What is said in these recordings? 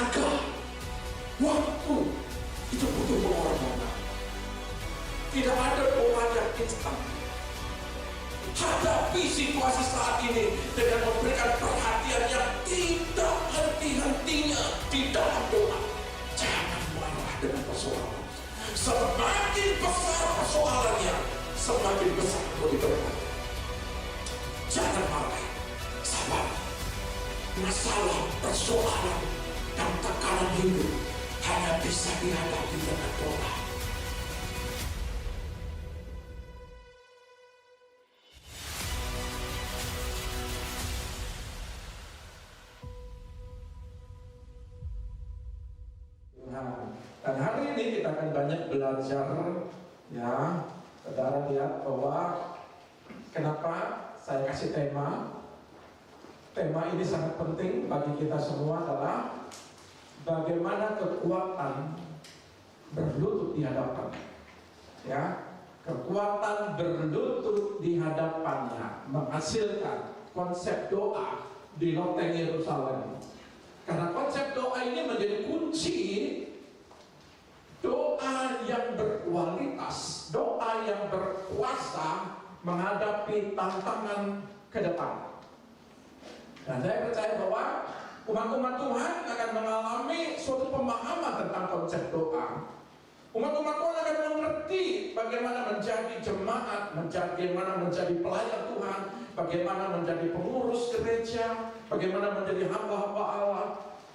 tenaga, waktu, itu butuh pengorbanan. Tidak ada doa yang instan. Hadapi situasi saat ini dengan memberikan perhatian yang tidak henti-hentinya di dalam doa. Jangan marah dengan persoalan. Semakin besar persoalannya, semakin besar berdoa. Jangan marah, sabar. Masalah, persoalan, dan tekanan hidup hanya bisa dihadapi dengan doa. Dan hari ini kita akan banyak belajar, ya. Saudara lihat bahwa kenapa saya kasih tema ini sangat penting bagi kita semua adalah bagaimana kekuatan berlutut di hadapan, ya. Kekuatan berlutut di hadapannya menghasilkan konsep doa di loteng Yerusalem. Karena konsep doa ini menjadi kunci doa yang berkualitas, doa yang berkuasa menghadapi tantangan ke depan. Dan saya percaya bahwa umat-umat Tuhan akan mengalami suatu pemahaman tentang konsep doa. Umat-umat Tuhan akan mengerti bagaimana menjadi jemaat, bagaimana menjadi pelayan Tuhan, bagaimana menjadi pengurus gereja, bagaimana menjadi hamba-hamba Allah.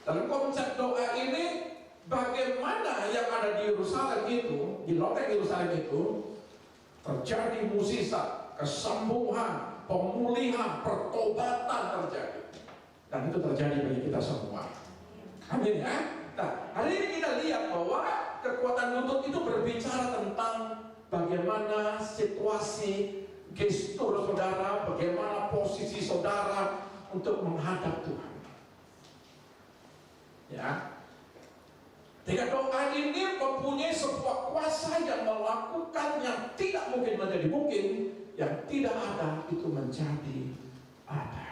Dalam konsep doa ini, bagaimana yang ada di Yerusalem itu, di loteng Yerusalem itu, terjadi mukjizat, kesembuhan, pemulihan, pertobatan terjadi. Dan itu terjadi bagi kita semua. Amin ya. Nah, hari ini kita lihat bahwa kekuatan lutut itu berbicara tentang bagaimana situasi, gestur saudara, bagaimana posisi saudara untuk menghadap Tuhan. Ya. Jika doa ini mempunyai sebuah kuasa yang melakukan yang tidak mungkin menjadi mungkin, yang tidak ada itu menjadi ada.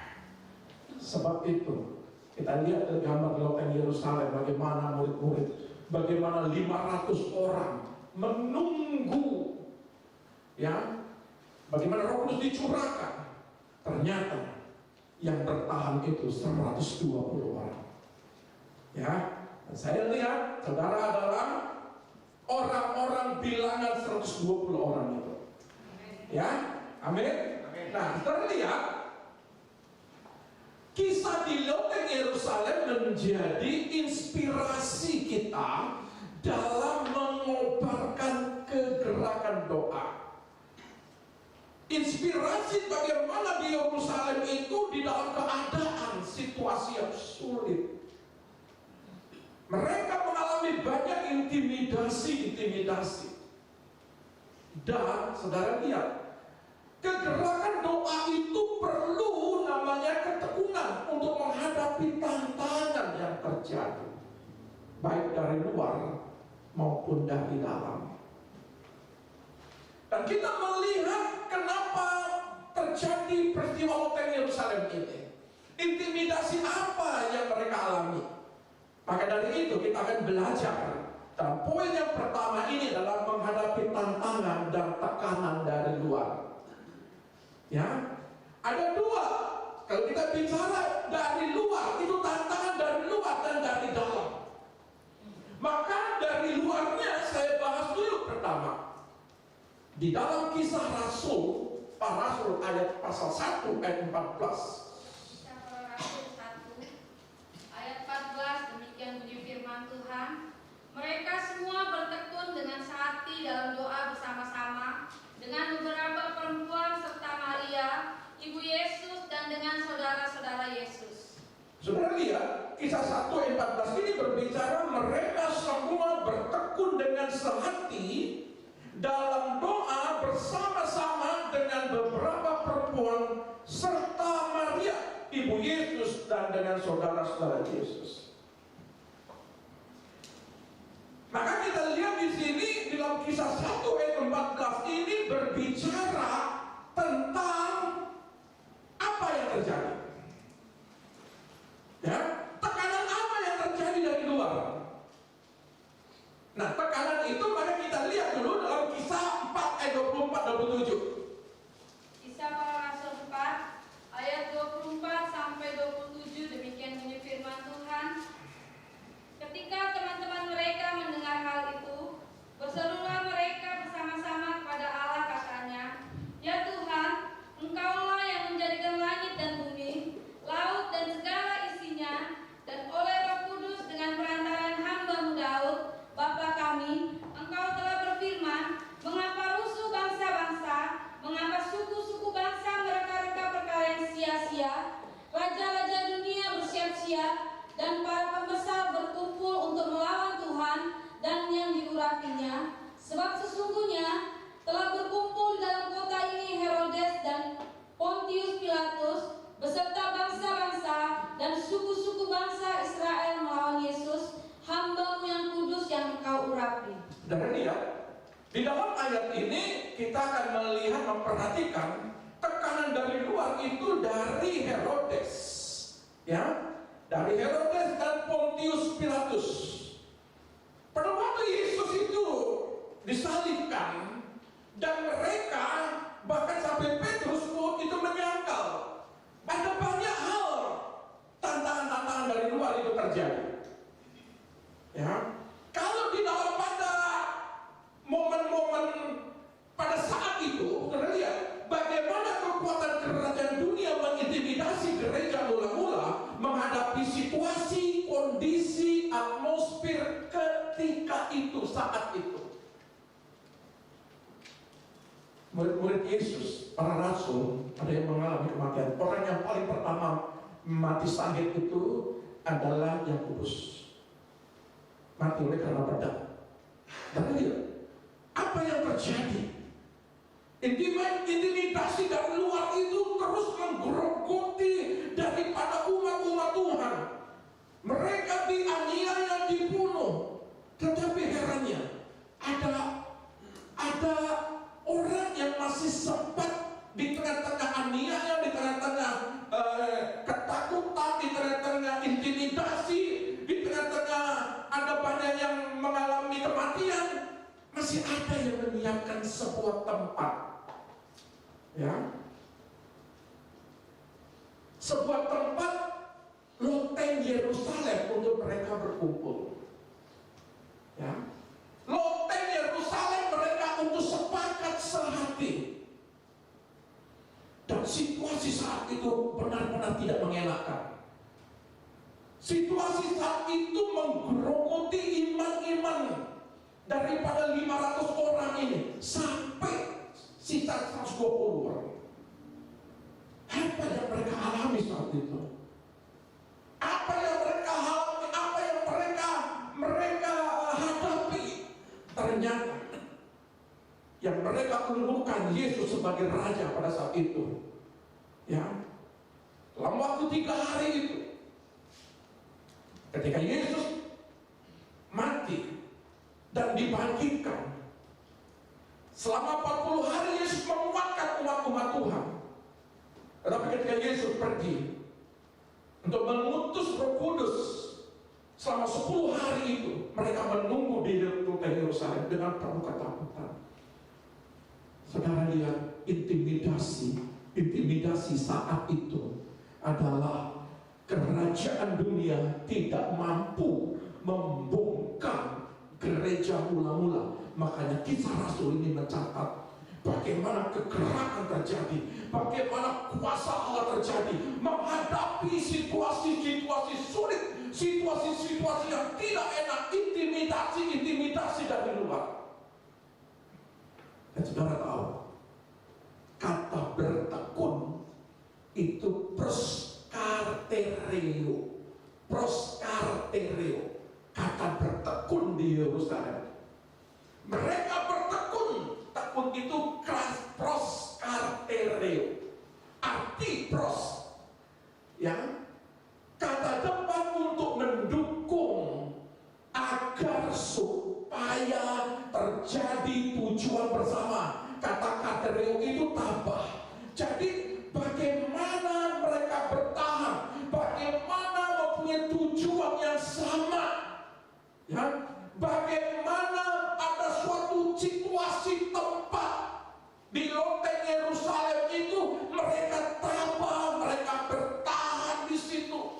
Sebab itu kita lihat dari gambar loteng Yerusalem, bagaimana murid-murid, bagaimana 500 orang menunggu, ya, bagaimana Roh Kudus dicurahkan. Ternyata yang bertahan itu 120 orang. Ya, dan saya lihat saudara adalah orang-orang bilangan 120 orang itu. Ya, amin. Nah, terlihat kisah di loteng Yerusalem menjadi inspirasi kita dalam mengobarkan kegerakan doa. Inspirasi bagaimana di Yerusalem itu di dalam keadaan situasi yang sulit. Mereka mengalami banyak intimidasi. Dan saudara lihat, kegerakan doa itu perlu namanya ketekunan untuk menghadapi tantangan yang terjadi, baik dari luar maupun dari dalam. Dan kita melihat kenapa terjadi peristiwa loteng Yerusalem ini. Intimidasi apa yang mereka alami? Maka dari itu kita akan belajar. Dan poin yang pertama ini adalah menghadapi tantangan dan tekanan dari luar. Ya, ada dua. Kalau kita bicara dari luar, itu tantangan dari luar dan dari dalam. Maka dari luarnya saya bahas dulu pertama. Di dalam Kisah Rasul, Para Rasul ayat pasal 1 ayat 14. Kisah Para Rasul 1 ayat 14, demikian bunyi firman Tuhan. Mereka semua bertekun dengan sehati dalam doa bersama-sama dengan beberapa perempuan serta Maria, ibu Yesus, dan dengan saudara-saudara Yesus. Saudara lihat, Kisah 1 ayat 14 ini berbicara mereka semua bertekun dengan sehati dalam doa bersama-sama dengan beberapa perempuan serta Maria, ibu Yesus, dan dengan saudara-saudara Yesus. Maka kita lihat di sini dalam Kisah 1 ayat 14 ini berbicara tentang apa yang terjadi. Ya, tekanan apa yang terjadi dari luar? luar. Nah, tekanan itu maka kita lihat dulu dalam Kisah 4 ayat 24-27. Kisah Para Rasul 4 ayat 24 sampai 27, demikian bunyi firman Tuhan. Ketika teman-teman mereka mendengar hal itu, berserulah mereka bersama-sama kepada Allah, katanya, "Ya Tuhan, Engkaulah yang menjadikan langit dan bumi, laut dan segala isinya, dan oleh Roh Kudus dengan perantaraan hamba-Mu Daud, Bapa kami, Engkau telah berfirman, mengapa rusuh bangsa-bangsa, mengapa suku-suku bangsa mereka-reka perkara yang sia-sia, raja-raja dunia bersiap-siap, dan para pembesar berkumpul untuk melawan Tuhan dan yang diurapinya, sebab sesungguhnya telah berkumpul dalam kota ini Herodes dan Pontius Pilatus beserta bangsa-bangsa dan suku-suku bangsa Israel melawan Yesus, hamba-Mu yang kudus yang Engkau urapi." Dan lihat, di dalam ayat ini kita akan melihat, memperhatikan tekanan dari luar itu dari Herodes, ya, dari Herodes dan Pontius Pilatus. Pada waktu Yesus itu disalibkan, dan mereka bahkan sampai Petrus pun itu menyangkal. Ada banyak hal, tantangan-tantangan dari luar itu terjadi. Ya, kalau di dalam pada momen-momen pada saat itu, kita lihat bagaimana kekuatan kerajaan dunia mengintimidasi gereja mula-mula menghadapi situasi, kondisi, atmosfer ketika itu, saat itu. Murid-murid Yesus, para rasul, ada yang mengalami kematian. Orang yang paling pertama mati sahid itu adalah Yakobus. Mati oleh karena pedang. Dan lihat apa yang terjadi. Intimidasi dari luar itu terus menggerogoti daripada umat-umat Tuhan. Mereka dianiaya, dibunuh. Tetapi herannya ada orang yang masih sempat di tengah-tengah aniaya, di tengah-tengah ketakutan, di tengah-tengah intimidasi, di tengah-tengah ada banyak yang mengalami kematian, masih ada yang menyiapkan sebuah tempat, ya, sebuah tempat loteng Yerusalem untuk mereka berkumpul, ya, loteng Yerusalem mereka untuk sepakat sehati. Dan situasi saat itu benar-benar tidak mengenakan. Situasi saat itu menggerogoti iman-iman daripada 500 orang ini sampai sisa 120 orang. Apa yang mereka alami saat itu? Apa yang mereka alami? Apa yang mereka hadapi? Ternyata yang mereka keluhkan Yesus sebagai raja pada saat itu, ya, dalam waktu 3 hari itu, ketika Yesus mati dan dibangkitkan, selama 40 hari Yesus menguatkan umat-umat Tuhan. Tetapi ketika Yesus pergi untuk mengutus Roh Kudus, selama 10 hari itu mereka menunggu di loteng Yerusalem dengan penuh ketakutan. Saudara lihat, intimidasi saat itu adalah kerajaan dunia tidak mampu membungkam gereja mula-mula. Makanya Kisah Rasul ini mencatat bagaimana kegerakan terjadi, bagaimana kuasa Allah terjadi menghadapi situasi-situasi sulit, situasi-situasi yang tidak enak, intimidasi dari luar. Dan saudara tahu, kata bertekun itu proskartereo, kata bertekun di Yerusalem. Mereka bertekun, tekun itu proskartereo, arti pros, ya, kata depan untuk mendukung agar supaya terjadi tujuan bersama. Kata katereo itu tabah. Jadi bagaimana mereka bertahan, bagaimana mempunyai tujuan yang sama, Ya, bagaimana ada suatu situasi tempat di loteng Yerusalem itu mereka tabah, mereka bertahan di situ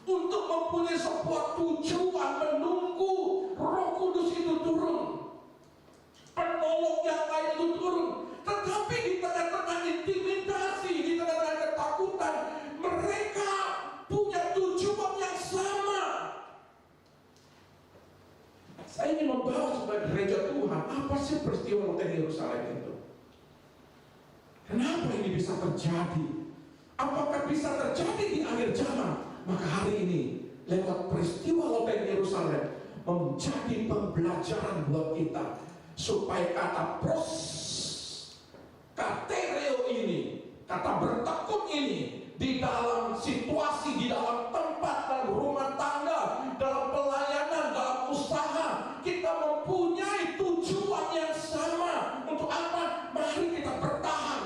untuk mempunyai sebuah tujuan, menunggu Roh Kudus itu turun, penolong yang lain itu turun. Tetapi di tengah-tengah intimidasi, di tengah-tengah ketakutan, mereka punya tujuan yang sama. Saya ingin membawa sebagai gereja Tuhan, apa sih peristiwa loteng Yerusalem itu? Kenapa ini bisa terjadi? Apakah bisa terjadi di akhir zaman? Maka hari ini lewat peristiwa loteng Yerusalem menjadi pembelajaran buat kita, supaya kata katereo ini, kata bertekun ini, di dalam situasi, di dalam tempat, dalam rumah tangga, dalam pelayanan, dalam usaha, kita mempunyai tujuan yang sama. Untuk apa? Mari kita bertahan.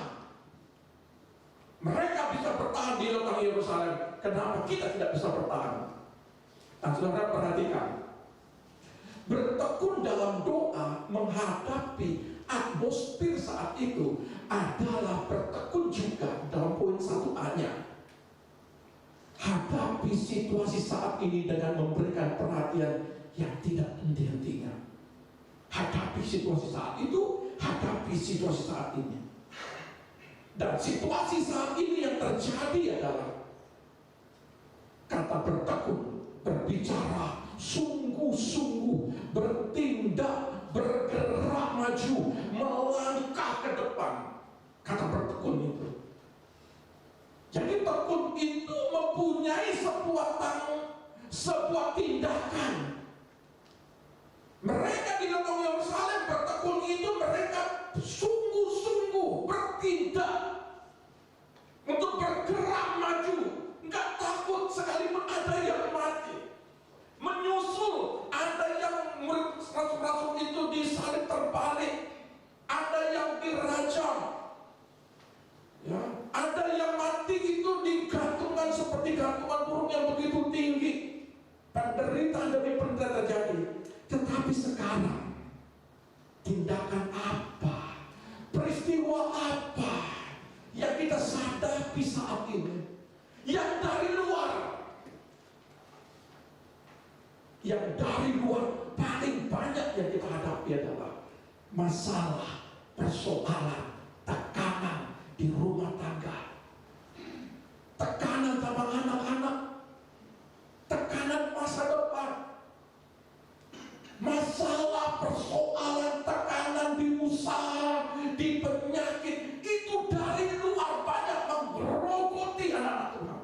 Mereka bisa bertahan di loteng Yerusalem. Kenapa kita tidak bisa bertahan? Dan saudara perhatikan, bertekun dalam doa menghadapi atmosfer saat itu adalah bertekun juga dalam poin 1A-nya. Hadapi situasi saat ini dengan memberikan perhatian yang tidak henti-hentinya. Hadapi situasi saat itu, hadapi situasi saat ini. Dan situasi saat ini yang terjadi adalah kata bertekun, berbicara sungguh-sungguh, bertindak, bergerak maju, melangkah ke depan. Kata bertekun itu. Jadi tekun itu mempunyai sebuah tindakan. Mereka di loteng Yerusalem bertekun itu, mereka sungguh-sungguh bertindak untuk bergerak maju, nggak takut sekalipun ada yang mati, menyusul. Ada yang murid rasul-rasul itu disalib terbalik, ada yang dirajam, ya, ada yang mati itu digantungkan seperti gantungan burung yang begitu tinggi. Penderitaan demi penderitaan terjadi. Tetapi sekarang tindakan apa, peristiwa apa yang kita hadapi saat ini, yang dari luar, paling banyak yang kita hadapi adalah masalah, persoalan, tekanan di rumah tangga, tekanan sama anak-anak, tekanan masa depan, masalah, persoalan, tekanan di usaha, di penyakit. Itu dari luar banyak menggerogoti anak-anak Tuhan.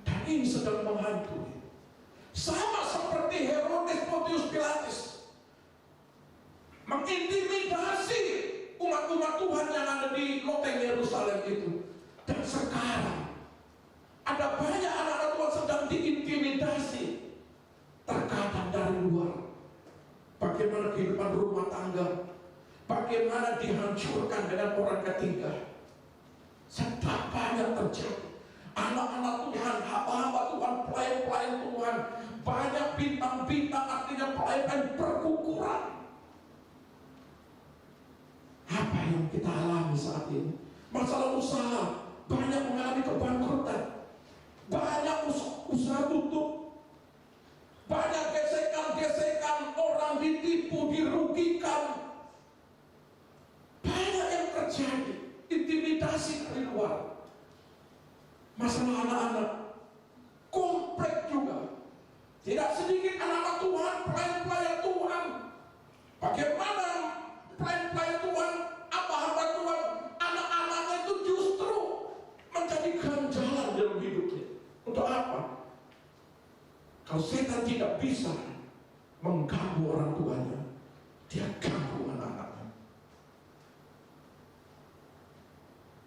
Dan ini sedang menghantui. Sama seperti Herodes Pontius Pilatus mengintimidasi umat-umat Tuhan yang ada di loteng Yerusalem itu. Dan sekarang ada banyak anak-anak Tuhan sedang diintimidasi, terkadang dari luar. Bagaimana kehidupan rumah tangga, bagaimana dihancurkan dengan orang ketiga. Sedang banyak terjadi. Anak-anak Tuhan, hamba-hamba Tuhan, pelayan-pelayan Tuhan, banyak bintang-bintang, artinya pelayan berkukuran. Apa yang kita alami saat ini? Masalah usaha, banyak mengalami kebangkrutan, banyak usaha tutup, banyak gesekan-gesekan, orang ditipu, dirugikan. Banyak yang terjadi, intimidasi dari luar. Masalah anak-anak, kompleks juga. Tidak sedikit anak-anak Tuhan, pelayan-pelayan Tuhan. Bagaimana pelayan-pelayan Tuhan, hamba-hamba Tuhan, anak-anaknya itu justru menjadi ganjalan dalam hidupnya. Untuk apa? Kalau setan tidak bisa mengganggu orang tuanya, dia ganggu anak-anaknya.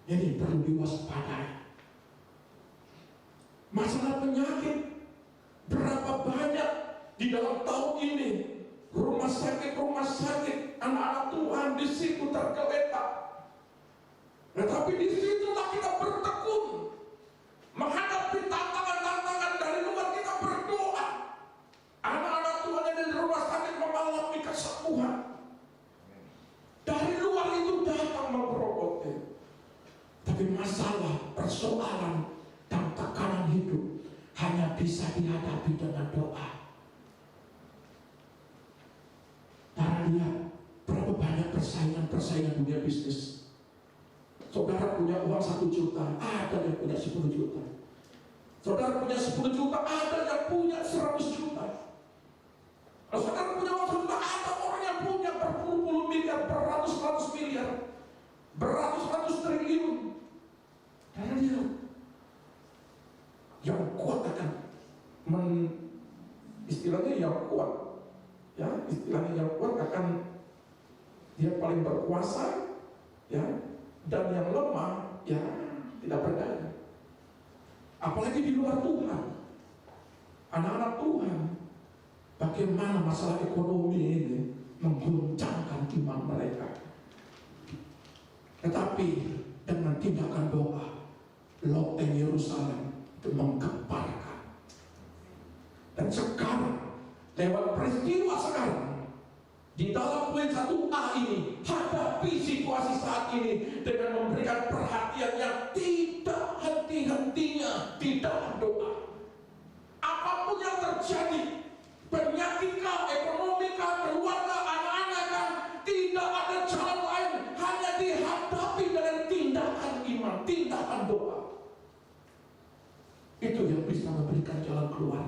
Ini perlu diwaspadai. Masalah penyakit, berapa banyak di dalam tahun ini rumah sakit anak-anak Tuhan di situ tergeletak. Tetapi di situlah kita bertekun menghadapi tantangan-tantangan dari luar. Kita berdoa, persaingan dunia bisnis. Saudara punya uang 1 juta, ada yang punya 10 juta. Saudara punya 10 juta, ada yang punya 100 juta. Kalau saudara punya uang 1 juta, ada orang yang punya berpuluh-puluh miliar, beratus-ratus miliar, beratus-ratus triliun. Karena dia yang kuat akan istilahnya yang kuat, ya, istilahnya yang kuat akan dia paling berkuasa, ya, dan yang lemah, ya, tidak berdaya. Apalagi di luar Tuhan, anak-anak Tuhan, bagaimana masalah ekonomi ini mengguncangkan iman mereka. Tetapi dengan tindakan doa, loteng Yerusalem itu menggemparkan. Dan sekarang, lewat peristiwa sekarang, di dalam poin 1A ini, hadapi situasi saat ini dengan memberikan perhatian yang tidak henti-hentinya di dalam doa. Apapun yang terjadi, penyakitkah, ekonomikah, keluarga, anak-anakkah, tidak ada jalan lain, hanya dihadapi dengan tindakan iman, tindakan doa. Itu yang bisa memberikan jalan keluar.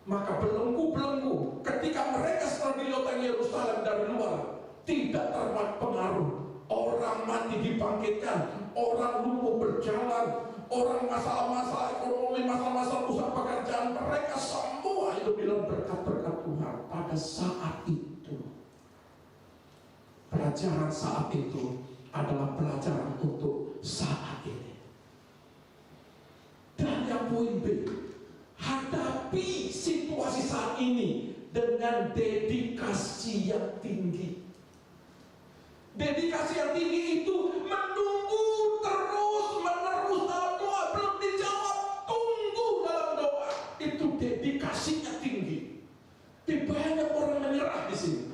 Maka belenggu-belenggu ketika mereka setelah di loteng Yerusalem dari luar tidak terpengaruh. Orang mati dibangkitkan, orang lumpuh berjalan, orang masalah-masalah ekonomi, masalah-masalah usaha pekerjaan, mereka semua itu bilang berkat-berkat Tuhan. Pada saat itu, pelajaran saat itu adalah pelajaran untuk saat ini. Dan yang poin B, hadapi situasi saat ini dengan dedikasi yang tinggi. Dedikasi yang tinggi itu menunggu terus-menerus dalam doa. Belum dijawab, tunggu dalam doa. Itu dedikasinya tinggi. Banyak orang menyerah di sini.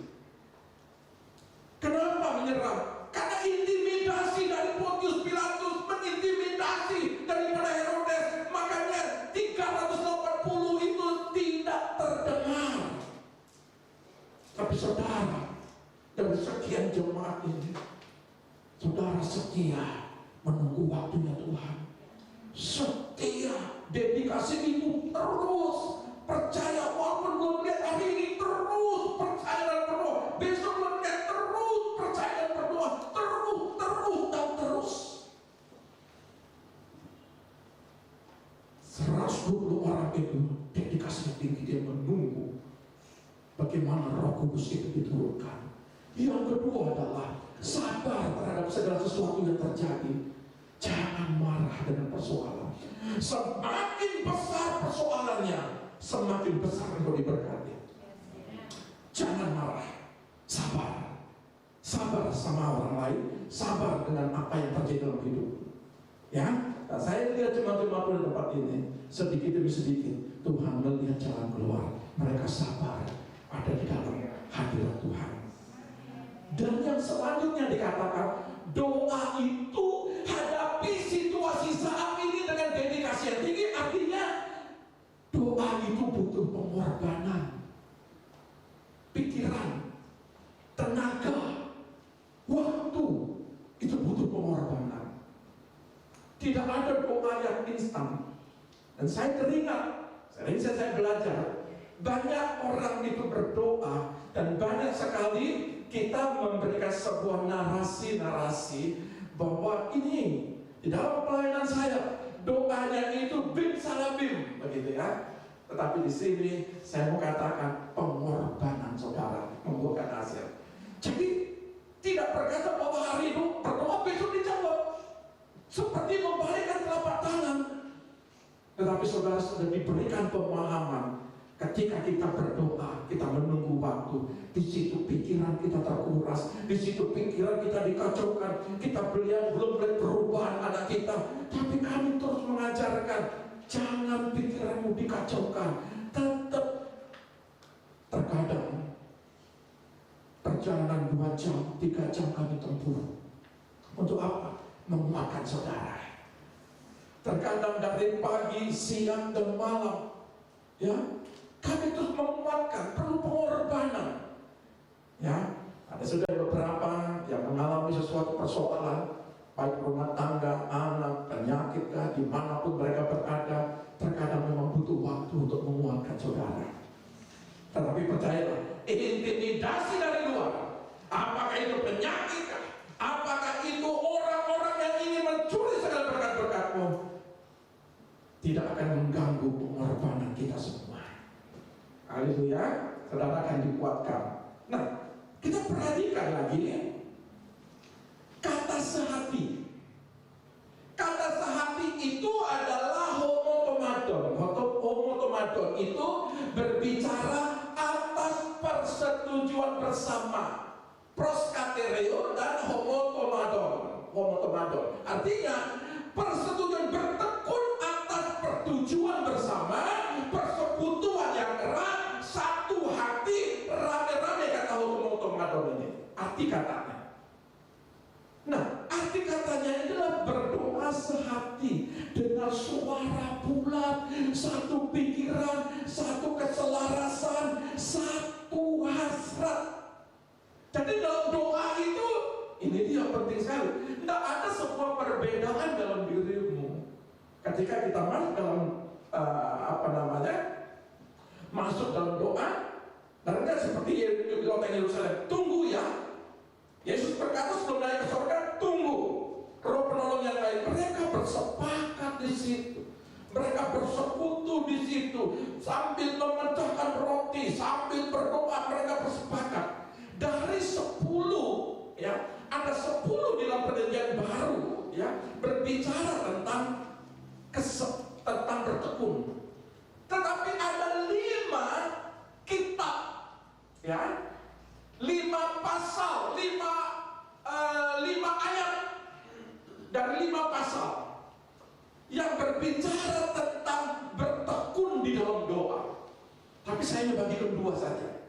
Kenapa menyerah? Karena intimidasi dari Pontius Pilatus, mengintimidasi daripada Herodes. Makanya 380 itu tidak terdengar. Tapi saudara, dari sekian jemaat ini, saudara setia menunggu waktunya Tuhan. Setia, dedikasi itu terus. Percaya walaupun belum lihat hari ini, terus percaya dan berdoa. Besok belum lihat, terus percaya dan berdoa. Terus dan terus. 120 orang itu dedikasinya tinggi, dia menunggu bagaimana Roh Kudus itu diturunkan. Yang kedua adalah sabar terhadap segala sesuatu yang terjadi. Jangan marah dengan persoalan. Semakin besar persoalannya, semakin besar engkau diberkati. Jangan marah, sabar. Sabar sama orang lain, sabar dengan apa yang terjadi dalam hidup. Ya, nah, saya lihat jemaat-jemaat di tempat ini, sedikit demi sedikit Tuhan melihat jalan keluar. Mereka sabar, ada di dalam hadirat Tuhan. Dan yang selanjutnya dikatakan, doa itu hadapi situasi saat ini dengan dedikasi yang tinggi. Artinya doa itu butuh pengorbanan, pikiran, tenaga, waktu. Itu butuh pengorbanan. Tidak ada doa yang instan. Dan saya teringat, sering saya belajar, banyak orang itu berdoa, dan banyak sekali kita memberikan sebuah narasi-narasi bahwa ini di dalam pelayanan saya doanya itu bim salah bim, begitu ya. Tetapi di sini saya mau katakan pengorbanan saudara membuahkan hasil. Jadi tidak berkata bahwa hari itu berdoa besok dijawab, seperti membalikkan telapak tangan. Tetapi saudara sudah diberikan pemahaman. Ketika kita berdoa, kita menunggu waktu. Di situ pikiran kita terkuras, di situ pikiran kita dikacaukan. Kita belum melihat perubahan anak kita, tapi kami terus mengajarkan, jangan pikiranmu dikacaukan. Tetap. Terkadang perjalanan 2 jam, 3 jam kami tempuh. Untuk apa? Menguatkan saudara. Terkadang dari pagi, siang, dan malam, ya, kami terus menguatkan, perlu pengorbanan. Ya, ada sudah beberapa baik rumah tangga, anak, penyakit, dimanapun mereka berada, terkadang memang butuh waktu untuk menguatkan saudara. Tetapi percayalah, intimidasi dari luar, apakah itu penyakit, apakah itu orang-orang yang ingin mencuri segala berkat-berkatmu, tidak akan mengganggu pengorbanan kita semua. Haleluya, saudara akan dikuatkan. Nah, kita perhatikan lagi nih, kata sehati. Kata sehati itu adalah homotomadon. Homotomadon itu berbicara atas persetujuan bersama. Proskatereo dan homotomadon. Artinya persetujuan bertekun atas pertujuan bersama, persekutuan yang erat, satu hati, rame-rame, kata homotomadon ini. Arti katanya. Nah, arti katanya adalah berdoa sehati dengan suara bulat, satu pikiran, satu keselarasan, satu hasrat. Jadi dalam doa itu, ini dia penting sekali. Tidak ada sebuah perbedaan dalam dirimu. Ketika kita masuk dalam masuk dalam doa, dan tidak seperti Loteng Yerusalem, tunggu ya. Yesus berkata sebelum naik ke surga, tunggu. Roh penolong yang lain, mereka bersepakat di situ. Mereka bersekutu di situ, sambil memecahkan roti, sambil berdoa, mereka bersepakat. Dari 10, ya, ada 10 di dalam perjanjian baru, ya, berbicara tentang bertekun. Tetapi ada 5 kitab, ya, 5 pasal, 5 ayat dari 5 pasal yang berbicara tentang bertekun di dalam doa. Tapi saya bagikan 2 saja.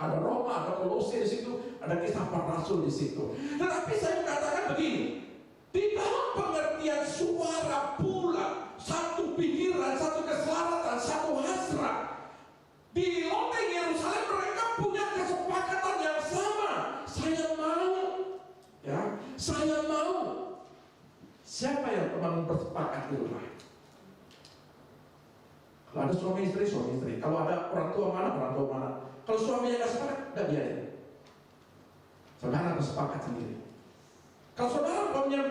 Ada Roma, ada Kolose di situ, ada Kisah Para Rasul di situ. Tetapi saya katakan begini, di dalam pengertian suara bulat, satu pikiran, satu keselarasan, satu hasrat, di Loteng Yerusalem mereka punya kesepakatan yang sama. Saya mau, ya, saya mau. Siapa yang teman bersepakat di rumah? Kalau ada suami istri, suami istri. Kalau ada orang tua mana, orang tua mana. Kalau suaminya nggak sepakat, nggak biarin. Saudara bersepakat sendiri. Kalau saudara umpamanya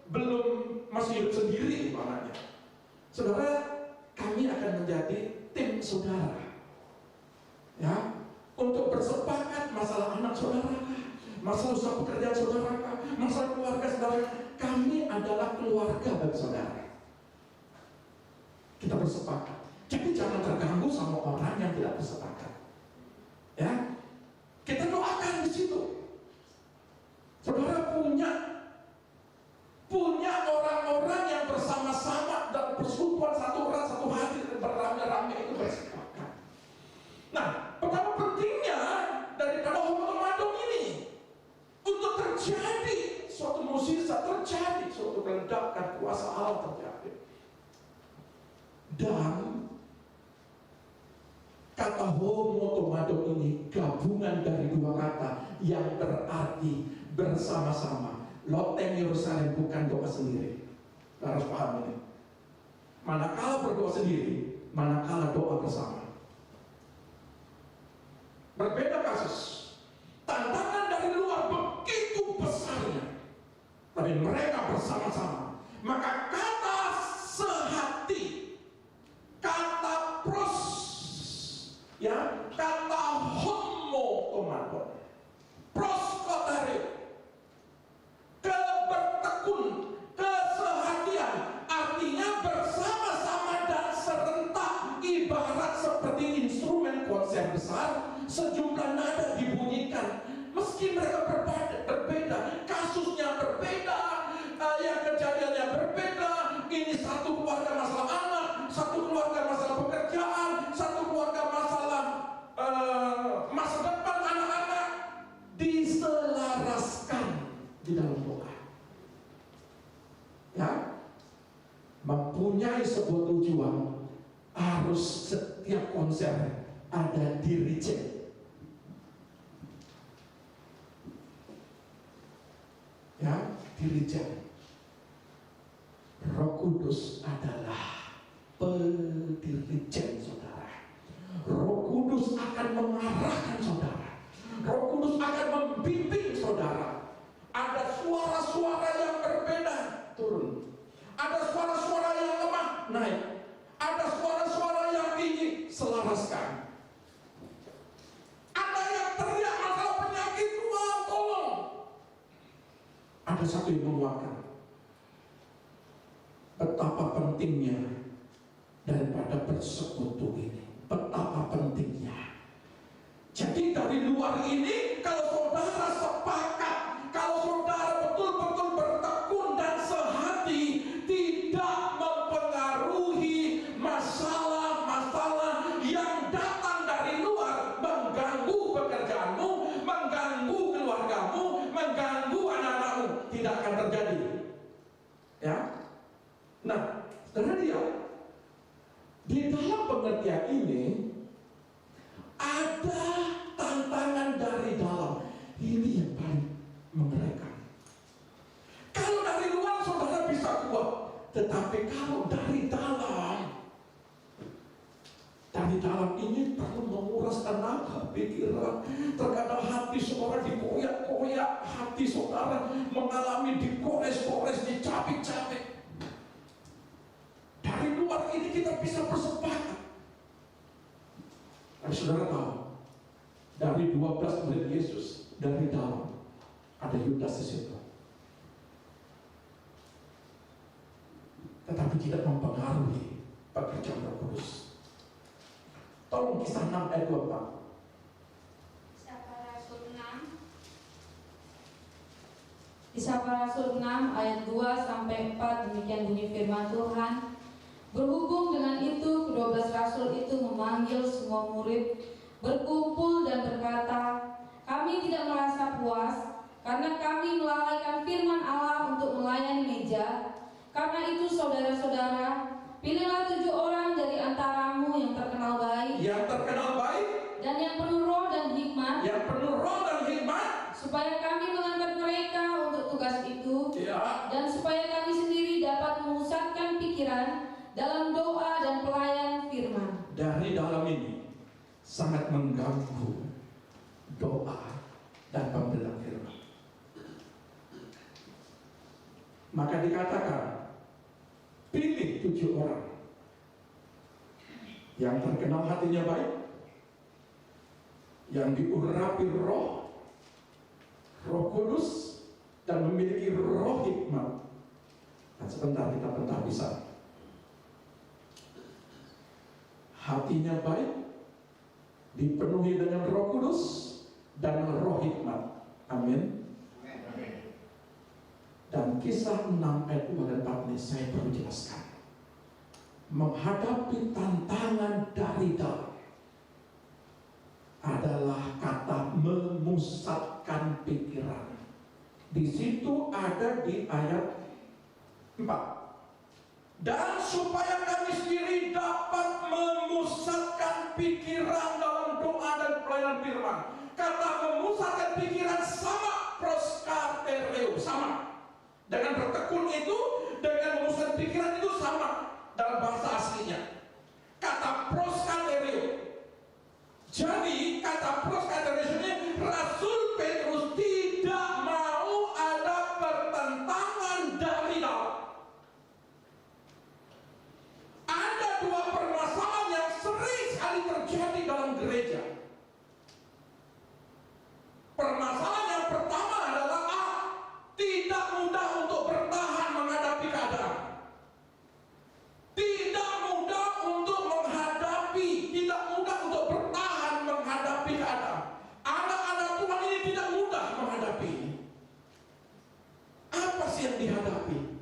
belum masih hidup sendiri, maknanya, saudara, kami akan menjadi tim saudara. Ya, untuk bersepakat masalah anak saudara, masalah usaha pekerjaan saudara, masalah keluarga saudara. Kami adalah keluarga bagi saudara. Kita bersepakat. Jadi jangan terganggu sama orang yang tidak bersepakat. Ya, kita doakan di situ. Saudara punya orang-orang yang bersama-sama dan persekutuan satu orang, satu hati, beramai-ramai itu bersepakat. Nah, betapa pentingnya daripada homotomadon ini untuk terjadi suatu mukjizat, terjadi suatu ledakan kuasa Allah terjadi. Dan kata homotomadon ini gabungan dari 2 kata yang berarti bersama-sama. Loteng Yerusalem bukan doa sendiri. Harus paham ini. Manakala berdoa sendiri, manakala doa bersama. Berbeda kasus. Tantangan dari luar begitu besarnya, tapi mereka bersama-sama. Maka kata sehati, kata pros, ya, kata homotomadon, proskotario, bertekun, kesehatian, artinya bersama-sama dan serentak, ibarat seperti instrumen konser besar, sejumlah nada dibunyikan. Meski mereka berbeda, kasusnya berbeda, yang kejadiannya berbeda. Ini satu keluarga masalah anak, satu keluarga masalah pekerjaan, satu keluarga masalah masa depan anak-anak, diselaraskan di dalam doa. Ya, mempunyai sebuah tujuan, harus setiap konser ada dirijen. Ya, Ya, dirijen. Roh Kudus adalah pendirijen saudara. Roh Kudus akan mengarahkan saudara. Roh Kudus akan membimbing saudara. Ada suara-suara yang berbeda turun. Ada suara-suara yang lemah naik. Ada suara-suara yang tinggi selaraskan. Ada yang teriak masalah penyakit, Tuhan tolong. Ada satu yang menguatkan. Betapa pentingnya daripada bersekutu ini. Betapa pentingnya. Jadi dari luar ini, kalau saudara sepakat, kalau saudara betul-betul bertekun dan sehati, tidak mempengaruhi masalah-masalah yang datang dari luar, mengganggu pekerjaanmu, mengganggu keluargamu, mengganggu anak-anakmu, tidak akan terjadi. Ya. Nah, karena dia di dalam pengertian ini ada tantangan dari dalam. Ini yang paling mengerikan. Kalau dari luar saudara bisa kuat, tetapi kalau dari dalam ini perlu menguras tenaga, pikiran. Terkadang hati saudara dikoyak-koyak, hati saudara mengalami dikores-kores, dicabik-cabik. Dari luar ini kita bisa bersepakat. Tapi saudara tahu, dari 12 murid Yesus, dari dalam ada Yudas di situ. Tetapi tidak mempengaruhi pekerjaan Roh Kudus. Tolong Kisah 6 ayat 24. Kisah Para Rasul 6. Kisah Para Rasul 6 ayat 2 sampai 4, demikian bunyi firman Tuhan. Berhubung dengan itu, ke-12 rasul itu memanggil semua murid, berkumpul dan berkata, kami tidak merasa puas, karena kami melalaikan firman Allah untuk melayani meja. Karena itu saudara-saudara, pilihlah 7 orang dari antaramu yang terkenal baik, dan yang penuh roh dan hikmat, supaya kami mengangkat mereka untuk tugas itu, dan supaya kami sendiri dapat memusatkan pikiran dalam doa dan pelayan firman. Dari dalam ini sangat mengganggu doa dan pemberian firman. Maka dikatakan, pilih 7 orang yang terkenal hatinya baik, yang diurapi roh Kudus, dan memiliki roh hikmat. Dan sebentar kita bentar bisa. Hatinya baik, dipenuhi dengan Roh Kudus dan roh hikmat. Amin. Dan Kisah 6 ayat 2 dan 4 ini saya perlu jelaskan. Menghadapi tantangan dari dalam adalah kata memusatkan pikiran. Di situ ada di ayat 4. Dan supaya kami sendiri dapat memusatkan pikiran dalam doa dan pelayanan firman. Kata memusatkan pikiran sama proskatereo, sama. Dengan bertekun itu, dengan memusatkan pikiran itu sama dalam bahasa aslinya. Kata proskatereo. Jadi kata proskatereo ini Rasul Petrus tidak mau ada pertentangan dari dalam. Ada 2 permasalahan yang sering sekali terjadi dalam gereja. Permasalahan yang pertama adalah tidak mudah untuk bertahan menghadapi keadaan. Tidak mudah untuk bertahan menghadapi keadaan. Anak-anak Tuhan ini tidak mudah menghadapi. Apa sih yang dihadapi?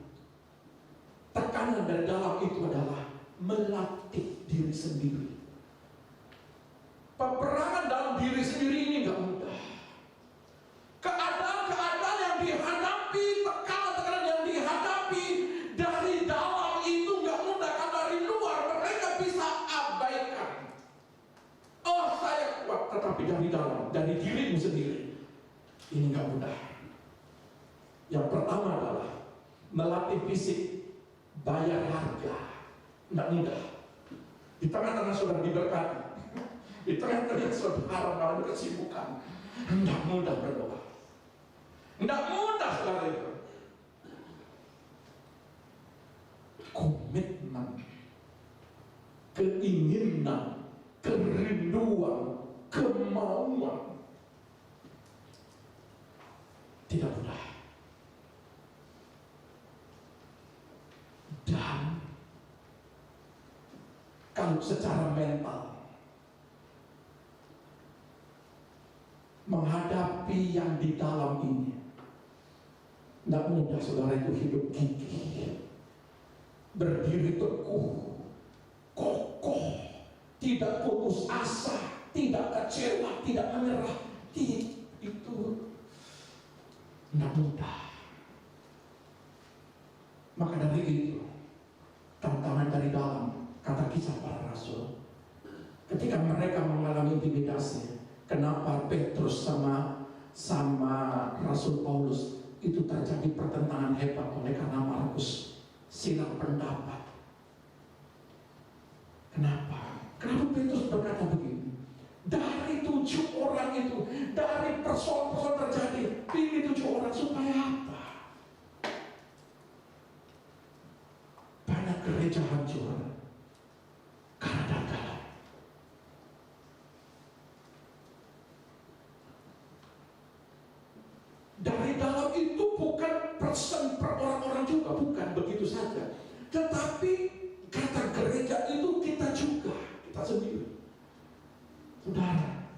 Tekanan dari dalam itu adalah melatih diri sendiri. Peperangan dalam diri sendiri ini gak mudah. Keadaan-keadaan yang dihadapi, tekanan-tekanan yang dihadapi dari dalam itu gak mudah. Karena dari luar mereka bisa abaikan. Oh saya kuat, tetapi dari dalam, dari dirimu sendiri, ini gak mudah. Yang pertama adalah melatih fisik, bayar harga. Tidak mudah. Di tengah-tengah saudara diberkati, di tengah-tengah saudara mengalami kesibukan, tidak mudah berdoa. Tidak mudah saudara itu. Komitmen, keinginan, kerinduan, kemauan, tidak mudah. Dan kalau secara mental menghadapi yang di dalam ini, tidak mudah saudara itu hidup gigih, berdiri teguh, kokoh, tidak putus asa, tidak kecewa, tidak menyerah. Itu tidak mudah. Maka dari itu, tantangan dari dalam, kata Kisah Para Rasul, ketika mereka mengalami intimidasi, kenapa Petrus sama Rasul Paulus itu terjadi pertentangan hebat oleh karena Markus silang pendapat. Kenapa? Kenapa Petrus berkata begini? Dari 7 orang itu, dari persoalan-persoalan terjadi, pilih 7 orang supaya apa? Banyak gereja hancur karena dagalan. Dari dalam itu bukan persen per orang-orang juga, bukan begitu saja. Tetapi kata gereja itu kita juga, kita sendiri. Saudara,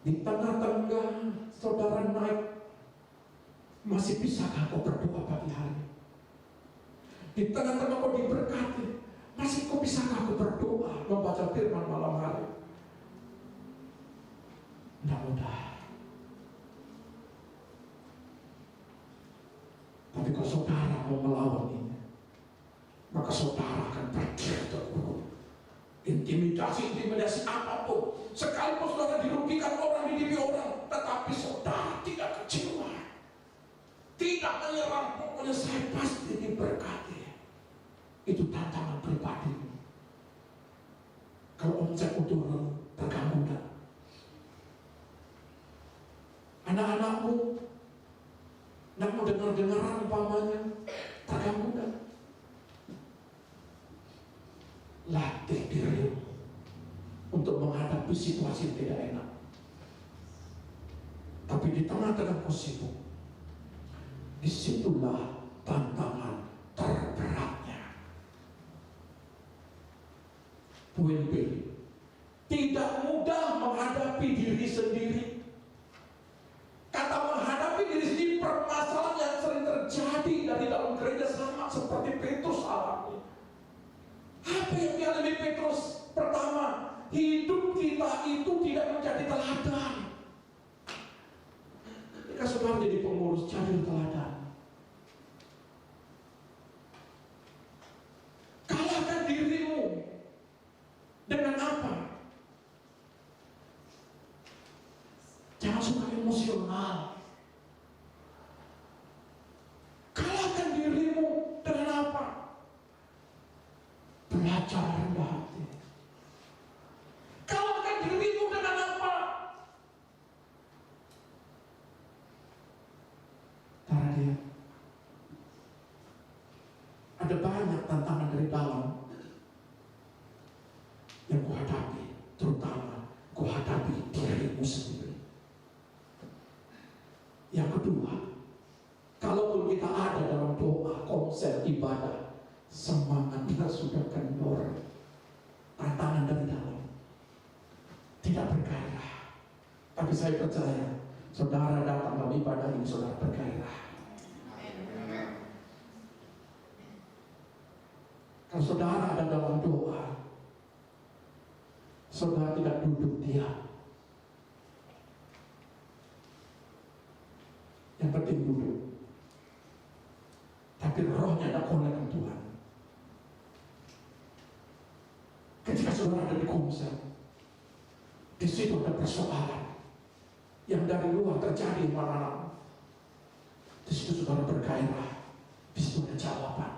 di tengah-tengah saudara naik, masih bisakah kau berdoa pagi hari? Di tengah-tengah kau diberkati, masih kau bisakah kau berdoa, membaca firman malam hari? Tidak mudah. Tapi kalau saudara mau melawan ini, maka saudara akan berdiri teguh. Intimidasi apapun, sekalipun saudara dirugikan orang, dididik orang, tetapi saudara tidak kecewa, tidak menyerang. Pokoknya saya pasti diberkati. Itu tantangan pribadi. Kalau omsetmu turun, terganggu enggak? Anak-anakmu tidak mau dengar-dengaran umpamanya, terganggu enggak? Latih dirimu untuk menghadapi situasi yang tidak enak. Tapi di tengah-tengah kau sibuk, disitulah tantangan terberatnya. Poin B, tidak mudah menghadapi diri sendiri. Kata menghadapi diri sendiri, permasalahan yang sering terjadi dari dalam gereja sama seperti Petrus alami. Apa yang dialami Petrus? Pertama, hidup kita itu tidak menjadi teladan. Ketika saudara jadi pengurus, jadi teladan. Kalahkan dirimu dengan apa? Jangan suka emosional. Kalahkan dirimu dengan apa? Belajar rendah hati. Kalahkan dirimu dengan apa? Karena dia ada banyak tantangan dari dalam yang kuhadapi, terutama kuhadapi dirimu sendiri. Yang kedua, kalaupun kita ada dalam doa, konsep ibadah, semangatnya sudah kendor, tantangan dari dalam tidak bergairah. Tapi saya percaya saudara datang dalam ibadah ini, saudara bergairah. Kalau saudara ada dalam doa, saudara tidak duduk diam. Yang penting duduk, tapi rohnya ada konek dengan Tuhan. Ketika saudara ada di komsel, di situ ada persoalan yang dari luar terjadi malam. Di situ saudara bergairah, di situ ada jawaban.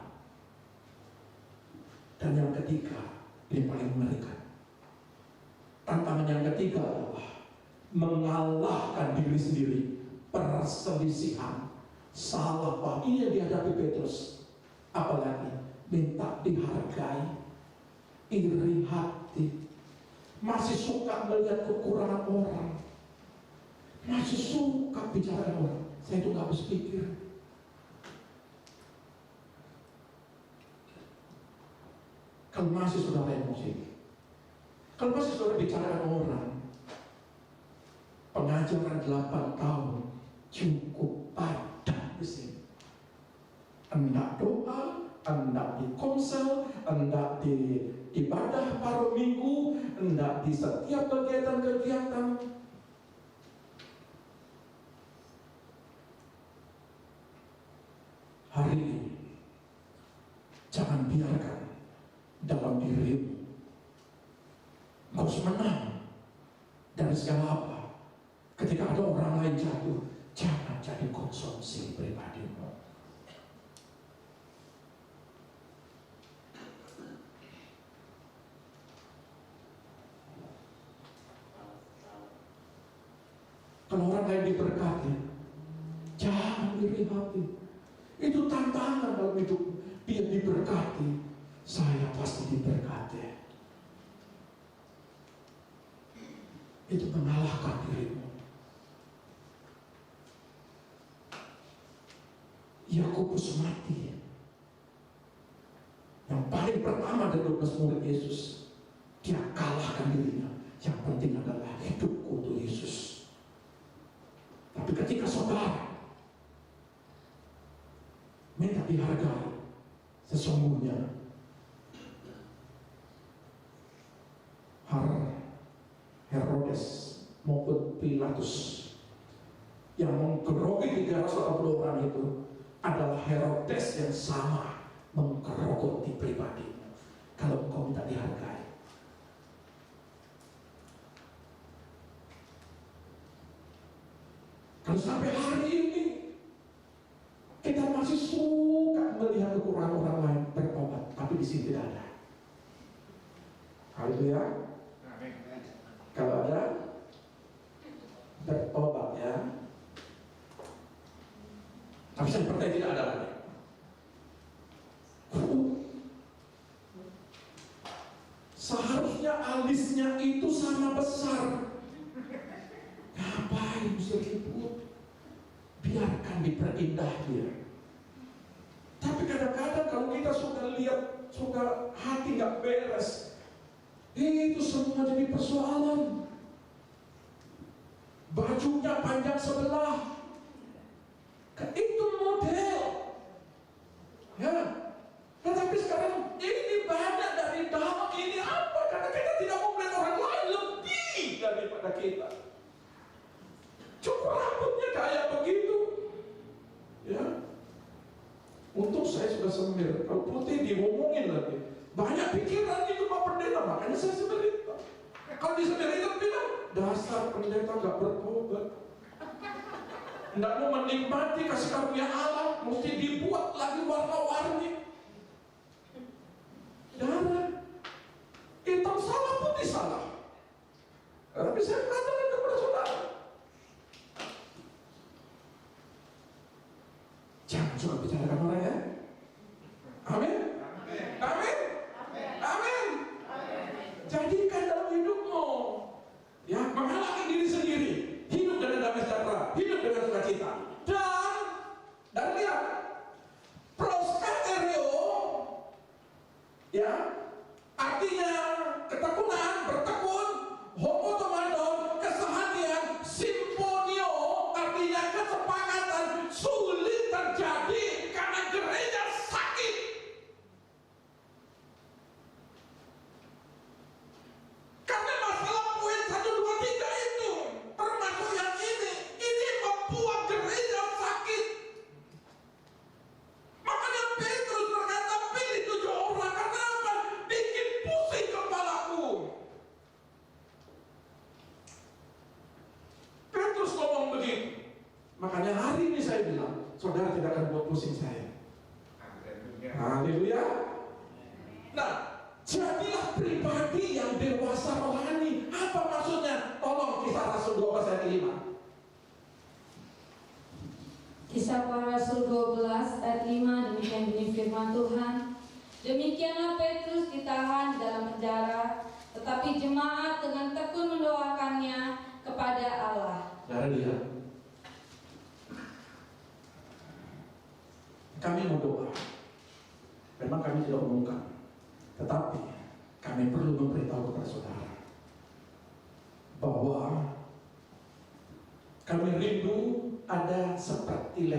Dan yang ketiga, ini paling mengerikan. Tantangan yang ketiga adalah mengalahkan diri sendiri, perselisihan, salah paham. Ini yang dihadapi Petrus. Apalagi minta dihargai, iri hati, masih suka melihat kekurangan orang, masih suka bicara orang. Saya itu gak habis pikir. Kalau masih saudara emosi, kalau masih saudara bicara orang, pengajaran 8 tahun cukup padat di sini. Hendak doa, hendak di konsel, hendak di ibadah paruh minggu, hendak di setiap kegiatan-kegiatan. Hari ini, jangan biarkan dalam dirimu kau menang dari segala apa. Ketika ada orang lain jatuh, jangan jadi konsumsi pribadimu. Kalau orang lain diberkati, jangan iri hati. Itu tantangan dalam hidup. Dia diberkati, saya pasti diberkati. Itu mengalahkan dirimu. Yakobus mati. Yang paling pertama dari 12 murid Yesus, dia kalahkan dirinya. Yang penting adalah hidupku untuk Yesus. Tapi ketika saudara minta dihargai, sesungguhnya Herodes maupun Pilatus yang menggerogoti 380 orang itu adalah Herodes yang sama menggerogoti pribadimu. Kalau engkau minta dihargai, kalau sampai hari ini kita masih suka melihat kekurangan orang lain bertobat, tapi di sini tidak ada. Haleluya. Kalau ada, bertobat ya. Tapi saya percaya tidak ada lagi. Seharusnya alisnya itu sama besar. Ngapain mesti ribut? Biarkan diperindah dia. Tapi kadang-kadang kalau kita suka lihat, suka hati nggak beres, itu semua jadi persoalan. Bajunya panjang sebelah, itu model, ya. Tetapi sekarang ini banyak dari dalam. Ini apa? Karena kita tidak mau melihat orang lain lebih daripada kita. Cukup rambutnya kayak begitu, ya. Untuk saya sudah semir, kalau putih diomongin lagi. Banyak pikiran itu Pak Pendeta, makanya saya semerita. Kalau di semerita bilang, dasar pendeta gak bertobat, nggak mau menikmati kasih karunia Allah, mesti dibuat lagi warna-warni. Jangan, hitam salah, putih salah. Tapi saya katakan kepada saudara, jangan cuma bicarakan orang ya. Amin. Amin. Amin. Jadikan dalam hidupmu, ya, mengalahkan diri sendiri, hidup dengan damai sejahtera, hidup dengan sukacita, dan lihat proskaterio, ya, artinya ketekunan, bertekun, homotomaton, keseharian, simponio, artinya kesepakatan, sulit terjadi karena gereja sakit. Karena masalah poin 1, 2, 3 itu, termasuk yang ini membuat gereja sakit. Makanya Petrus berkata, pilih 7 orang. Karena apa? Bikin pusing kepalaku. Petrus ngomong begitu. Makanya hari ini saya bilang, saudara tidak akan buat pusing saya. Haleluya. Nah, jadilah pribadi yang dewasa rohani. Apa maksudnya? Tolong Kisah Rasul 12 ayat 5. Kisah Para Rasul 12 ayat 5, demikian bunyi firman Tuhan. Demikianlah Petrus ditahan di dalam penjara, tetapi jemaat dengan tekun mendoakannya kepada Allah. Saudara lihat, kami mau doa. Memang kami tidak umumkan, tetapi kami perlu memberitahu kepada saudara bahwa kami rindu ada seperti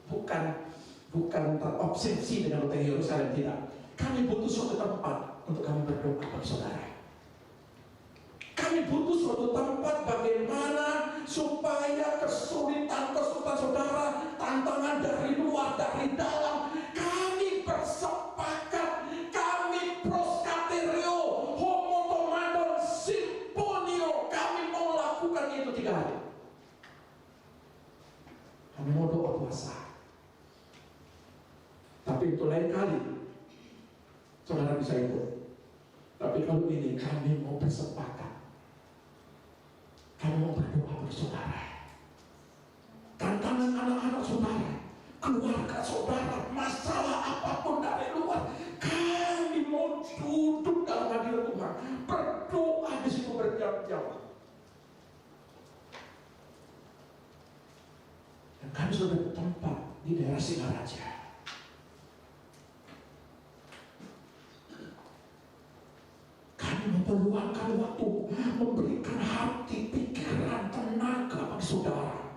bukan terobsesi dengan kota Yerusalem, tidak. Kami butuh suatu tempat untuk kami berdoa bagi saudara. Kami butuh suatu tempat bagaimana supaya kesulitan saudara, tantangan dari luar, dari dalam, kami bersepakat, kami proskaterio, homotomadon, simponio, kami mau lakukan itu 3 hari. Kami mau doa puasa. Tapi itu lain kali saudara bisa ikut. Tapi kalau ini kami mau bersepakat, kami mau berdoa bagi saudara. Tantangan anak-anak saudara, keluarga saudara, masalah apapun dari luar, kami mau duduk dalam hadirat Tuhan, berdoa di situ berjam-jam. Dan kami sudah bertempat di daerah Singaraja. Kami memperluangkan waktu, memberikan hati, pikiran, tenaga bagi saudara.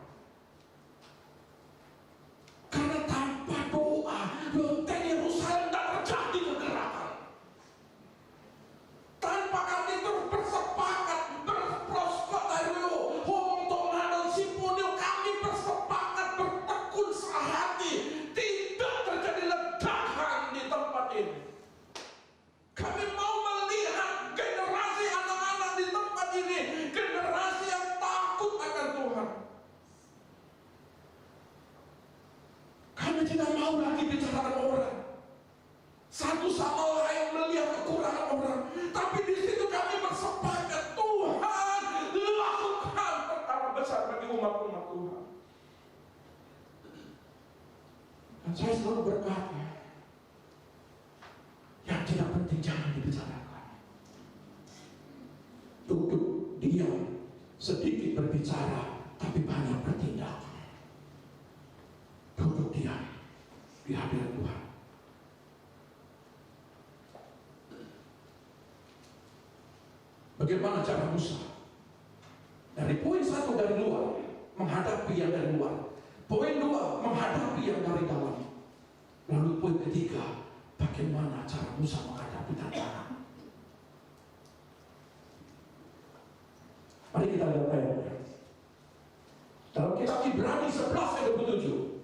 Karena tanpa doa, loteng Yerusalem tidak terjadi kegerakan. Tanpa kami terus bersepakat, berproskaterio, homotomadon, simponio, kami bersepakat, bertekun sehati, tidak terjadi ledakan di tempat ini. Kami mau melihat generasi anak-anak di tempat ini, generasi yang takut akan Tuhan. Kami tidak mau lagi bicara dengan orang, satu sama lain melihat kekurangan orang, tapi di situ kami bersepakat, Tuhan lakukan perkara besar bagi umat-umat Tuhan. Dan saya selalu berkata, yang tidak penting jangan dibicarakan. Duduk diam, sedikit berbicara, tapi banyak bertindak. Duduk diam di hadirat Tuhan. Bagaimana cara Musa? Dari poin 1 dari luar, menghadapi yang dari luar. Poin 2, menghadapi yang dari dalam. Lalu poin 3, bagaimana cara Musa menghadapi tantangan? Mari kita lihat ayatnya. Dalam kitab Ibrani 11 ayat 27.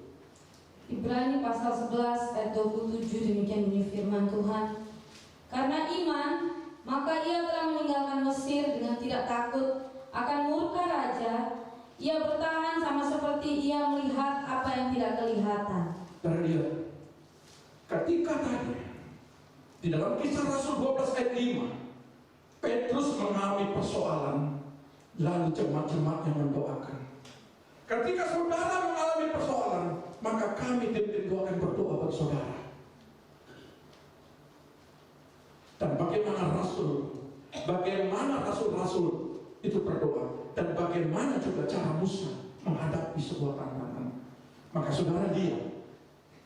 Ibrani pasal 11 ayat 27, demikian bunyi firman Tuhan. Karena iman, maka ia telah meninggalkan Mesir dengan tidak takut akan murka raja. Ia bertahan sama seperti ia melihat apa yang tidak kelihatan. Terlihat. Ketika tadi di dalam Kisah Rasul 12 ayat 5, Petrus mengalami persoalan, lalu jemaat-jemaat yang mendoakan. Ketika saudara mengalami persoalan, maka kami tim doa akan berdoa bagi saudara. Dan bagaimana rasul-rasul itu berdoa, dan bagaimana juga cara Musa menghadapi sebuah tantangan. Maka saudara lihat,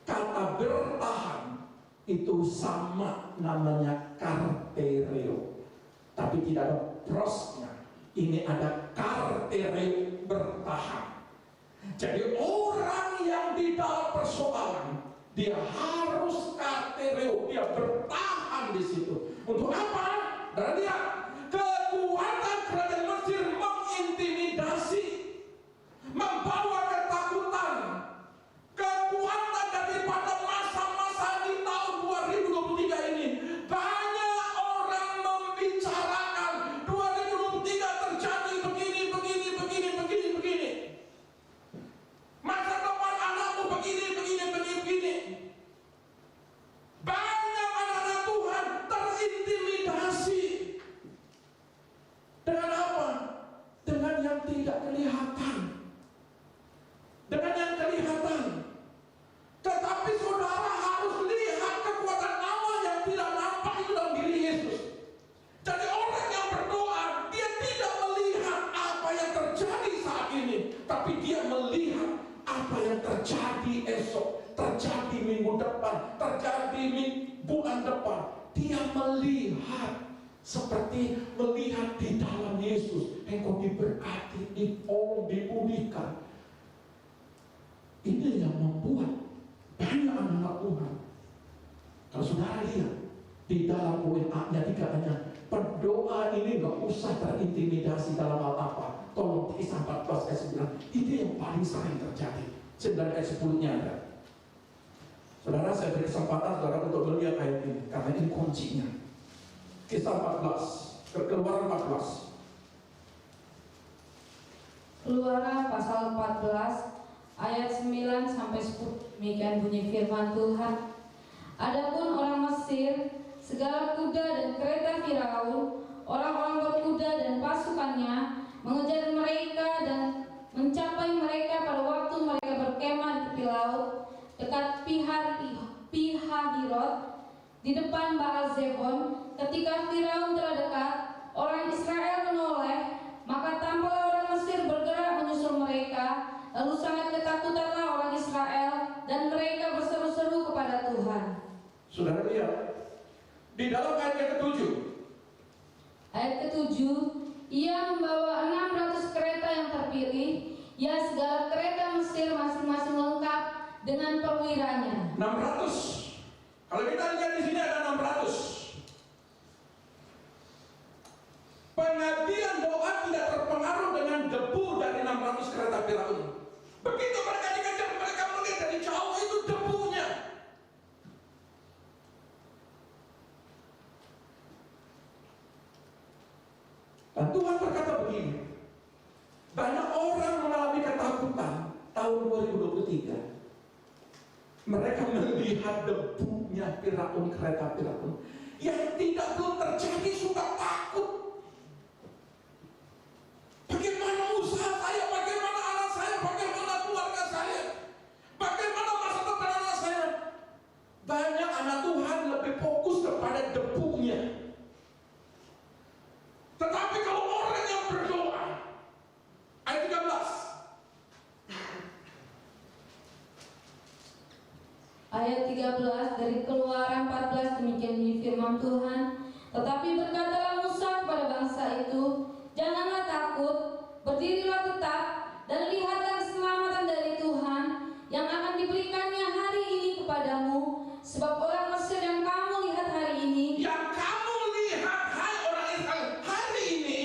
kata bertahan itu sama namanya kartereo, tapi tidak ada prosnya. Ini ada kartereo, bertahan. Jadi orang yang di dalam persoalan, dia harus kartereo, dia bertahan di situ. Untuk apa? Dan dia kekuatan kerajaan Mesir mengintimidasi, membawa ketakutan, kekuatan daripada masa-masa di tahun 2023 ini. Banyak orang membicarakan 2023 terjadi begini. Masa depan anakmu begini. tidak kelihatan, dengan yang kelihatan. Tetapi saudara harus lihat kekuatan Allah yang tidak nampak itu dalam diri Yesus. Jadi orang yang berdoa, dia tidak melihat apa yang terjadi saat ini, tapi dia melihat apa yang terjadi esok, terjadi minggu depan, terjadi bulan depan. Dia melihat seperti melihat di dalam Yesus. Engkau diberkati, ditolong, dipulihkan. Ini yang membuat banyak anak Tuhan. Kalau saudara lihat di dalam WA-nya dikatanya, berdoa ini gak usah terintimidasi dalam hal apa. Tolong Kisah 14 ayat 9. Itu yang paling sering terjadi. 9 ayat 10-nya ada. Saudara, saya beri kesempatan saudara untuk melihat ayat ini, karena ini kuncinya. Kisah 14, Keluaran 14. Keluaran pasal 14 ayat 9 sampai 10. Demikian bunyi firman Tuhan. Adapun orang Mesir, segala kuda dan kereta Firaun, orang-orang berkuda dan pasukannya mengejar mereka dan mencapai mereka pada waktu mereka berkemah di tepi laut dekat Pihahirot di depan Baal-Zebon. Ketika Firaun telah dekat, orang Israel menoleh, maka tampaklah orang Mesir bergerak menyusul mereka. Lalu sangat ketakutanlah orang Israel dan mereka berseru-seru kepada Tuhan. Saudara lihat di dalam ayat yang ke-7. Ayat ke-7, ia membawa 600 kereta yang terpilih, ya segala kereta Mesir masing-masing lengkap dengan perwiranya. 600. Kalau kita lihat di sini ada 600. Pengabdian doa tidak terpengaruh dengan debu dari 600 kereta Firaun. Begitu mereka dikejar, mereka melihat dari jauh itu debunya. Dan Tuhan berkata begini, banyak orang mengalami ketakutan tahun 2023. Mereka melihat debunya Firaun, kereta Firaun yang belum terjadi, sudah takut. Bagaimana usaha saya, bagaimana anak saya, bagaimana keluarga saya, bagaimana masa depan anak saya. Banyak anak Tuhan lebih fokus kepada debunya. Tetapi kalau orang yang berdoa, ayat 13. Ayat 13 dari Keluaran 14, demikian bunyi firman Tuhan. Tetapi berkatalah Musa kepada bangsa itu, janganlah takut, berdirilah tetap, dan lihatlah keselamatan dari Tuhan yang akan diberikannya hari ini kepadamu. Sebab orang Mesir yang kamu lihat hari ini, Yang kamu lihat, hai orang Israel, hari ini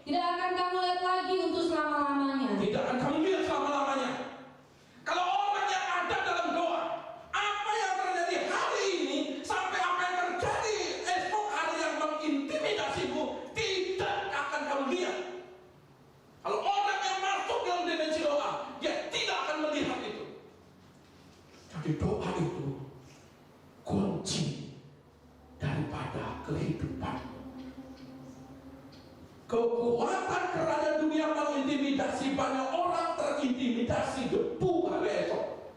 tidak akan kamu lihat lagi untuk selama-lamanya. tidak akan kamu lihat selama-lamanya. Kalau orang yang ada dalam doa, apa yang terjadi hari ini sampai apa yang terjadi esok hari yang mengintimidasimu, tidak akan kamu lihat. Kalau orang yang masuk dalam dimensi doa, dia tidak akan melihat itu. Jadi doa itu kunci daripada kehidupan. Kekuatan kerajaan dunia mengintimidasi, banyak orang terintimidasi debu hari esok.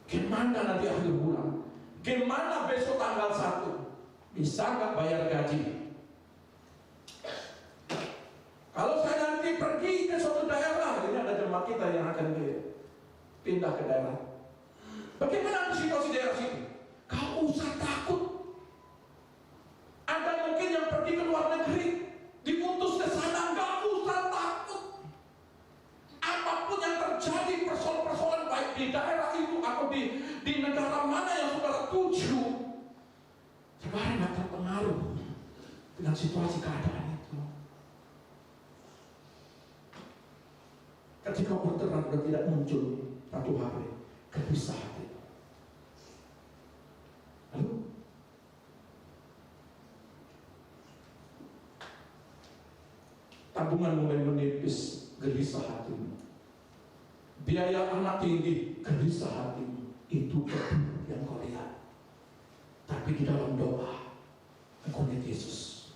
Gimana nanti akhir bulan? Gimana besok tanggal 1? Bisa nggak bayar gaji? Kalau saya nanti pergi ke suatu daerah, ini ada jemaat kita yang akan pindah ke daerah. Bagaimana situasi daerah situ? Kau usah takut. Ada mungkin yang pergi ke luar negeri, diutus ke sana, nggak usah takut. Apapun yang terjadi, persoalan-persoalan baik di daerah itu atau di negara mana yang saudara tuju, saudara nggak terpengaruh dengan situasi keadaan itu. Ketika berterang sudah tidak muncul satu hari gelisah hati. Lalu tabungan mulai menipis, gelisah hatimu. Biaya anak tinggi, gelisah hatimu. Itu debu yang kau lihat. Tapi di dalam doa, engkau lihat Yesus.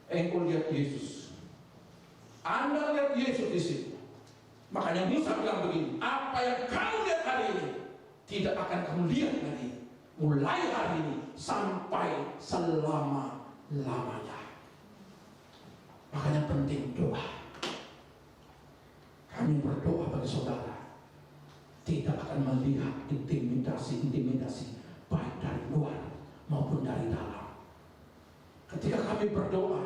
Engkau lihat Yesus. Anda lihat Yesus di situ. Makanya Musa bilang begini, apa yang kamu lihat hari ini tidak akan kamu lihat lagi mulai hari ini sampai selama-lamanya. Makanya penting doa. Kami berdoa bagi saudara, tidak akan melihat intimidasi baik dari luar maupun dari dalam. Ketika kami berdoa,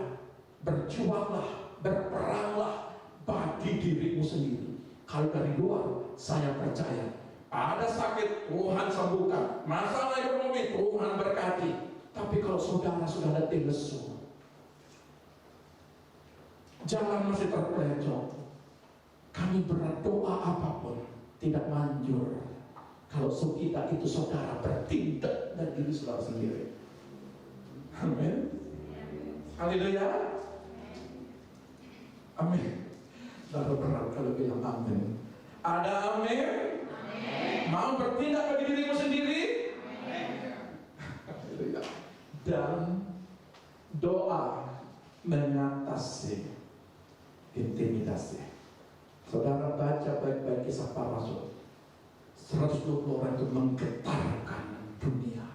berjuanglah, berperanglah bagi dirimu sendiri. Kalau dari luar, saya percaya ada sakit, Tuhan sembuhkan. Masalah ekonomi, Tuhan berkati. Tapi kalau saudara sudah letih lesu, jalan masih terpelencong, kami berdoa apapun tidak manjur kalau kita itu saudara bertindak dan diri saudara sendiri. Amin. Haleluya. Amin. Baru berat kalau bilang amin. Ada amin? Amin. Mau bertindak bagi dirimu sendiri? Haleluya. Dan doa mengatasi intimidasi. Saudara baca baik-baik kisah para rasul. 120 orang itu menggetarkan dunia.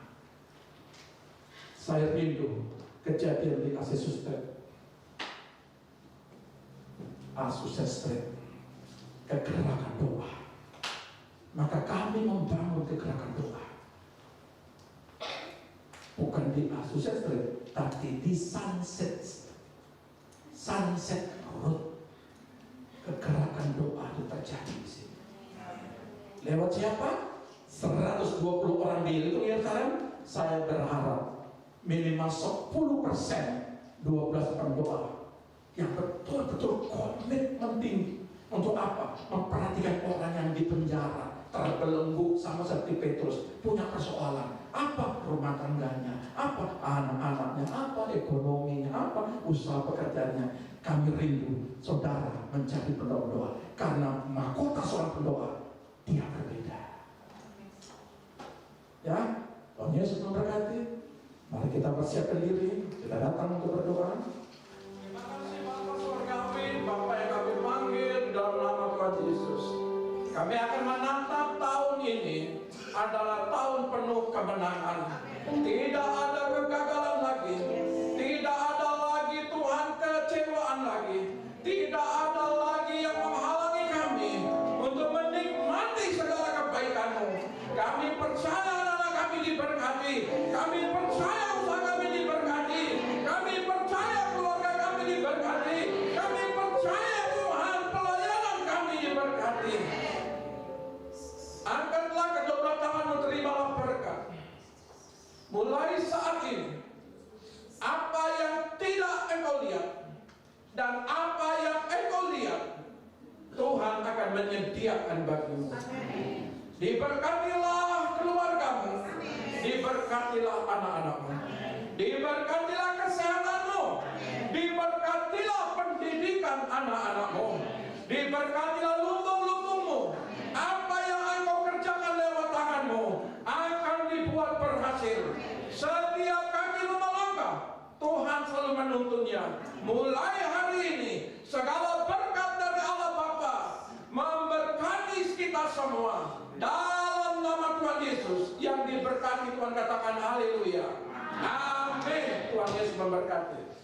Saya rindu kejadian di Azusa Street, kegerakan doa. Maka kami membangun kegerakan doa, bukan di Azusa Street, tapi di Sunset Road. Kegerakan doa itu terjadi di sini. Lewat siapa? 120 orang dihitung ya sekarang. Saya berharap minimal 10%, 12 orang doa yang betul-betul komitmen tinggi. Untuk apa? Memperhatikan orang yang di penjara, terbelenggu sama seperti Petrus, punya persoalan. Apa rumah tangganya, apa anak-anaknya, apa ekonominya, apa usaha pekerjaannya. Kami rindu saudara mencari pendoa, karena mahkota seorang pendoa, dia berbeda. Ya, Tuhan Yesus memberkati. Mari kita persiapkan diri, kita datang untuk berdoa. Terima kasih Bapa Surgawi, Bapa yang kami panggil dalam nama Tuhan Yesus. Kami akan menatap tahun ini adalah tahun penuh kemenangan. Tidak ada kegagalan lagi. Tidak ada lagi Tuhan kecewaan lagi. Tidak ada lagi yang menghalangi kami untuk menikmati segala kebaikan-Mu. Kami percaya anak kami diberkati. Kami percaya usaha kami diberkati. Kami percaya keluarga kami diberkati. Kami percaya Tuhan pelayanan kami diberkati. Angkatlah kedua tanganmu, terimalah berkat. Mulai saat ini, apa yang tidak engkau lihat dan apa yang engkau lihat, Tuhan akan menyediakan bagimu. Diberkatilah keluargamu, diberkatilah anak-anakmu, diberkatilah kesehatanmu, diberkatilah pendidikan anak-anakmu, diberkatilah lumbung-lumbungmu. Apa yang engkau kerjakan lewat tanganmu akan dibuat berhasil. Setiap kaki melangkah, Tuhan selalu menuntunnya. Mulai hari ini, segala berkat dari Allah Bapa memberkati kita semua. Dalam nama Tuhan Yesus yang diberkati, Tuhan katakan haleluya. Amin. Tuhan Yesus memberkati.